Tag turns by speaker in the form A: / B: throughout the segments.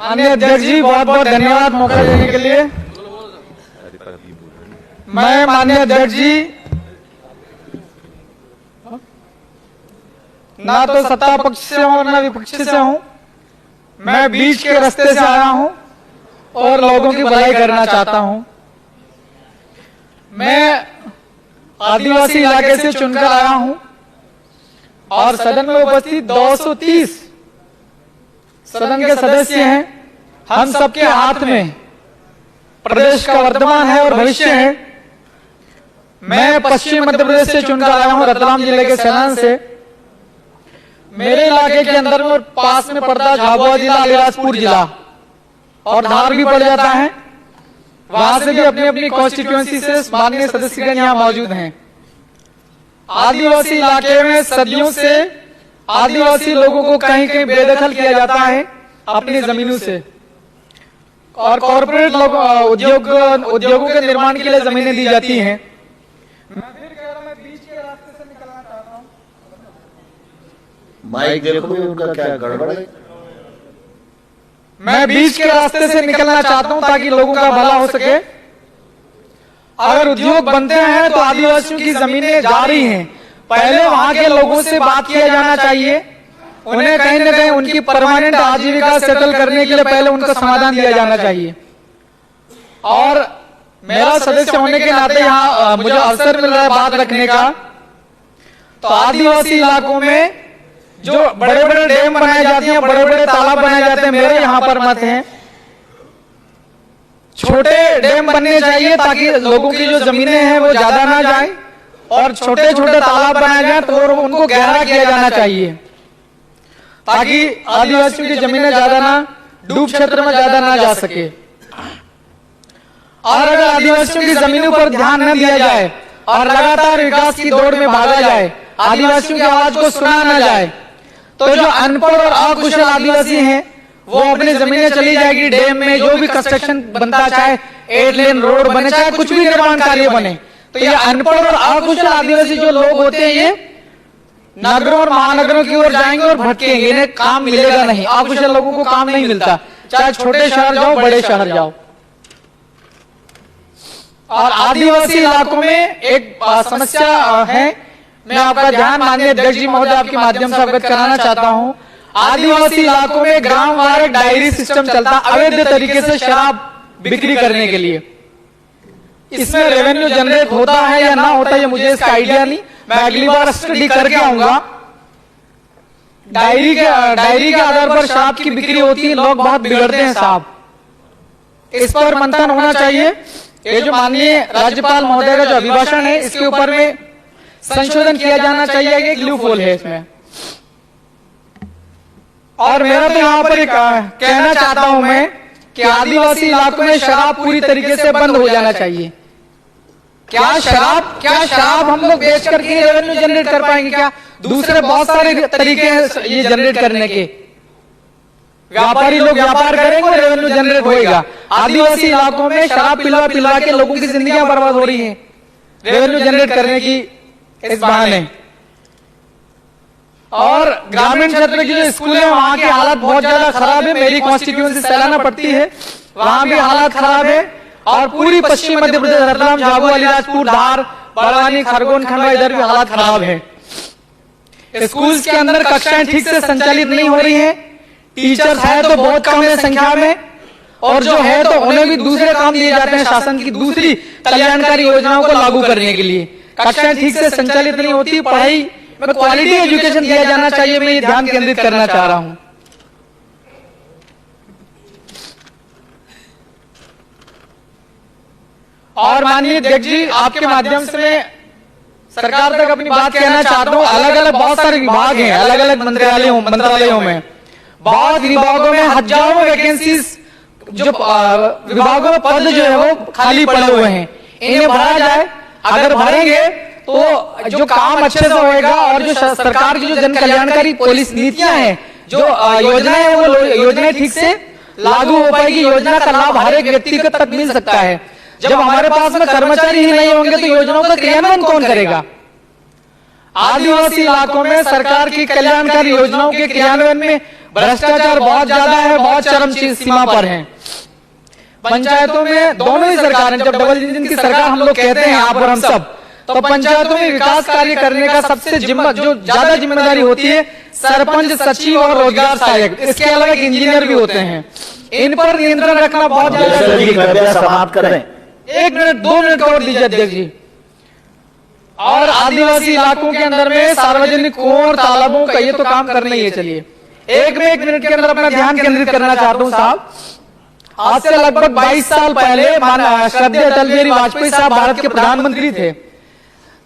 A: माननीय अध्यक्ष जी, बहुत बहुत धन्यवाद मौका देने के लिए। मैं माननीय अध्यक्ष जी ना तो सत्ता पक्ष से हूं ना विपक्ष से हूं, मैं बीच के रास्ते से आया हूं और लोगों की भलाई करना चाहता हूं। मैं आदिवासी इलाके से चुनकर आया हूं और सदन में उपस्थित 230 सदन के सदस्य हैं। हम सबके हाथ में प्रदेश का वर्तमान है और भविष्य है। मैं पश्चिम मध्य प्रदेश से चुनकर आया हूं, रतलाम जिले के सैलान से। मेरे इलाके के अंदर में पास में पड़ता झाबुआ जिला, अलीराजपुर जिला और धार भी पड़ जाता है। वहां से भी अपनी अपनी कॉन्स्टिट्यूएंसी से माननीय सदस्यगण यहाँ मौजूद हैं। आदिवासी इलाके में सदियों से आदिवासी लोगों को कहीं कहीं बेदखल किया जाता है अपनी जमीनों से, और कॉर्पोरेट उद्योगों के निर्माण के लिए जमीनें दी जाती हैं। मैं फिर कह रहा हूं, मैं बीच के रास्ते से निकलना चाहता हूं।
B: माइक देखो उनका क्या गड़बड़ है।
A: मैं बीच के रास्ते से निकलना चाहता हूं ताकि लोगों का भला हो सके। अगर उद्योग बनते हैं तो आदिवासियों की जमीनें जा रही हैं, पहले वहां के लोगों से बात किया जाना चाहिए। उन्हें कहीं न कहीं उनकी परमानेंट आजीविका सेटल करने के लिए पहले उनका समाधान दिया जाना चाहिए। और मेरा सदस्य होने के नाते यहाँ मुझे अवसर मिल रहा है बात रखने का। तो आदिवासी इलाकों में जो बड़े बड़े डैम बनाए जाते हैं, बड़े बड़े तालाब बनाए जाते हैं, मेरे यहाँ पर मत है छोटे डैम बनने चाहिए ताकि लोगों की जो जमीनें हैं वो ज्यादा ना जाए, और छोटे छोटे तालाब बनाए जाए तो उनको गहरा किया जाना चाहिए ताकि आदिवासियों की जमीनें ज्यादा ना डूब क्षेत्र में ज्यादा ना जा सके। और अगर आदिवासियों की जमीनों पर ध्यान न दिया जाए और लगातार विकास की दौड़ में भागा जाए, आदिवासियों की आवाज को सुना न जाए, तो जो अनपढ़ और अकुशल आदिवासी हैं वो अपनी जमीनें चली जाएगी डैम में। जो भी कंस्ट्रक्शन बनता, चाहे 8 लेन रोड बने, चाहे कुछ भी निर्माण कार्य बने, तो ये अनपढ़ और अकुशल आदिवासी जो लोग होते हैं ये नगरों और महानगरों की ओर जाएंगे और भटकेंगे। इन्हें काम मिलेगा नहीं, अकुशल लोगों को काम नहीं मिलता, चाहे छोटे शहर जाओ बड़े शहर जाओ। और आदिवासी इलाकों में एक समस्या है, मैं आपका ध्यान माननीय अध्यक्ष जी महोदय आपके माध्यम से अवगत कराना चाहता हूं। आदिवासी इलाकों में ग्रामवार डायरी सिस्टम चलता, अवैध तरीके से शराब बिक्री करने के लिए। इसमें रेवेन्यू जनरेट होता है या ना होता है ये मुझे इसका आइडिया नहीं, मैं अगली बार स्टडी करके आऊंगा। डायरी के आधार पर शराब की बिक्री होती है, लोग बहुत बिगड़ते हैं साहब। इस पर मंथन होना चाहिए। ये जो माननीय राज्यपाल महोदय का जो अभिभाषण है इसके ऊपर में संशोधन किया जाना चाहिए। एक लूपहोल है इसमें। और मेरा तो यहाँ पर कहना चाहता हूं मैं कि आदिवासी इलाकों में शराब पूरी तरीके से बंद हो जाना चाहिए। क्या शराब हम लोग बेच करके रेवेन्यू जनरेट कर पाएंगे क्या? दूसरे बहुत सारे तरीके हैं ये जनरेट करने के। व्यापारी लोग व्यापार करेंगे और रेवेन्यू जनरेट होएगा। आदिवासी इलाकों में शराब पिलवा के लोगों की जिंदगियां बर्बाद हो रही हैं रेवेन्यू जनरेट करने की इस बहाने। और ग्रामीण क्षेत्र की जो स्कूल है वहां की हालत बहुत ज्यादा खराब है। मेरी कॉन्स्टिट्यूएंसी सैलाना पड़ती है, वहां भी हालत खराब है। और पूरी पश्चिम मध्य प्रदेश, रतलाम, झाबुआ, अलीराजपुर, धार, बड़वानी, खरगोन, खंडवा, इधर भी हालत खराब है। स्कूल्स के अंदर कक्षाएं ठीक से संचालित नहीं हो रही हैं। टीचर्स है तो बहुत कम है संख्या में, और जो है तो उन्हें भी दूसरे काम दिए जाते हैं शासन की दूसरी कल्याणकारी योजनाओं को लागू करने के लिए। कक्षाएं ठीक से संचालित नहीं होती। पढ़ाई में क्वालिटी एजुकेशन दिया जाना चाहिए। मैं ये ध्यान केंद्रित करना चाह रहा हूं। और माननीय अध्यक्ष जी आपके माध्यम से मैं सरकार तक अपनी बात कहना चाहता हूं। अलग अलग बहुत सारे विभाग हैं, अलग अलग मंत्रालयों में बहुत विभागों में हजारों वैकेंसीज, जो विभागों में पद जो है वो खाली पड़े हुए हैं। इन्हें भरा जाए। अगर भरेंगे तो जो काम अच्छे से होएगा और जो सरकार की जो जन कल्याणकारी पॉलिसी नीतियां हैं, जो योजनाएं हैं, वो योजनाएं ठीक से लागू हो पाएगी। योजना का लाभ हर एक व्यक्ति को तक मिल सकता है। जब हमारे पास में कर्मचारी ही नहीं होंगे तो योजनाओं का क्रियान्वयन कौन करेगा? आदिवासी इलाकों में सरकार की कल्याणकारी योजनाओं के क्रियान्वयन में भ्रष्टाचार बहुत ज्यादा है, बहुत चरम सीमा पर है। पंचायतों में दोनों ही सरकार, जब डबल इंजन की सरकार हम लोग कहते हैं आप और हम सब, तो पंचायतों में विकास कार्य करने का सबसे जो ज्यादा जिम्मेदारी होती है सरपंच, सचिव और रोजगार सहायक, इसके अलावा एक इंजीनियर भी होते हैं। इन पर नियंत्रण रखना बहुत ज्यादा।
B: समाप्त करें।
A: 1 मिनट 2 मिनट और दीजिए अध्यक्ष जी। और आदिवासी इलाकों के अंदर में सार्वजनिक कुओं और तालाबों का ये तो काम करना ही है। चलिए 1 मिनट के अंदर अपना ध्यान केंद्रित करना चाहता हूं साहब। आज से लगभग 22 साल पहले श्रद्धेय अटल बिहारी वाजपेयी साहब भारत के प्रधानमंत्री थे।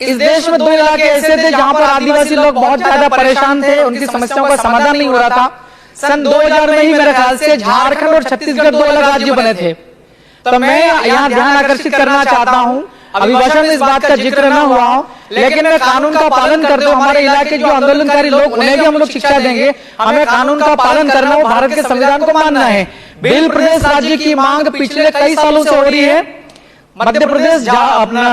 A: इस देश में 2 इलाके ऐसे थे जहां पर आदिवासी लोग बहुत ज्यादा परेशान थे, उनकी समस्याओं का समाधान नहीं हो रहा था। सन 2000 में ही मेरे ख्याल से झारखंड और छत्तीसगढ़ 2 अलग राज्य बने थे। तो मैं यहाँ ध्यान आकर्षित करना चाहता हूँ, अभिभाषण में इस बात का जिक्र न हुआ हो, लेकिन मैं कानून का पालन करते हुए हमारे इलाके जो आंदोलनकारी लोग, उन्हें भी हम लोग शिक्षा देंगे। हमें कानून का पालन करना हो, भारत के संविधान को मानना है। बिल प्रदेश राज्य की मांग पिछले कई सालों से हो रही है। मध्य प्रदेश, अपना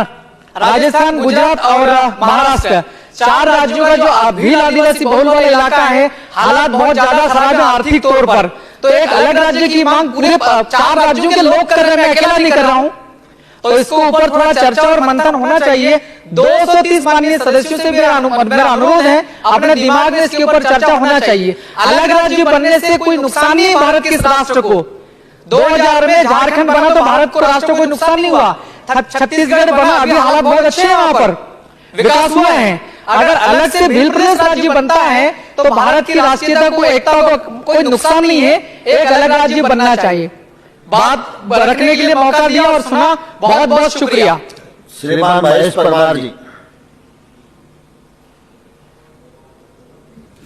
A: राजस्थान, गुजरात और महाराष्ट्र, 4 राज्यों का जो भील आदिवासी बहुल वाला इलाका है, हालात बहुत ज्यादा खराब है आर्थिक तौर पर। तो एक अलग राज्य की मांग पूरे 4 राज्यों के लोग कर रहे हैं, मैं अकेला नहीं कर रहा हूं। तो इसको ऊपर थोड़ा चर्चा और मंथन होना चाहिए। 230 माननीय सदस्यों से मेरा अनुरोध है, अपने दिमाग में इसके ऊपर चर्चा होना चाहिए। अलग राज्य बनने से कोई नुकसान नहीं है भारत के राष्ट्र को। 2000 में झारखंड बना तो भारत को राष्ट्र को कोई नुकसान नहीं हुआ। छत्तीसगढ़ बना, अभी हालात बहुत अच्छे हैं, वहां पर विकास हुआ है। अगर अलग से भील प्रदेश राज्य बनता है तो भारत की राष्ट्रीयता को, एकता को कोई नुकसान नहीं है। एक अलग राज्य बनना चाहिए। बात रखने के लिए मौका दिया और सुना, बहुत बहुत शुक्रिया।
B: श्रीमान महेश परमार जी।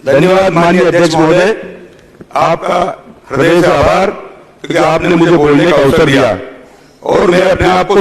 C: धन्यवाद माननीय अध्यक्ष महोदय, आपका हृदय से आभार कि आपने मुझे बोलने का अवसर दिया और मैं अपने आप को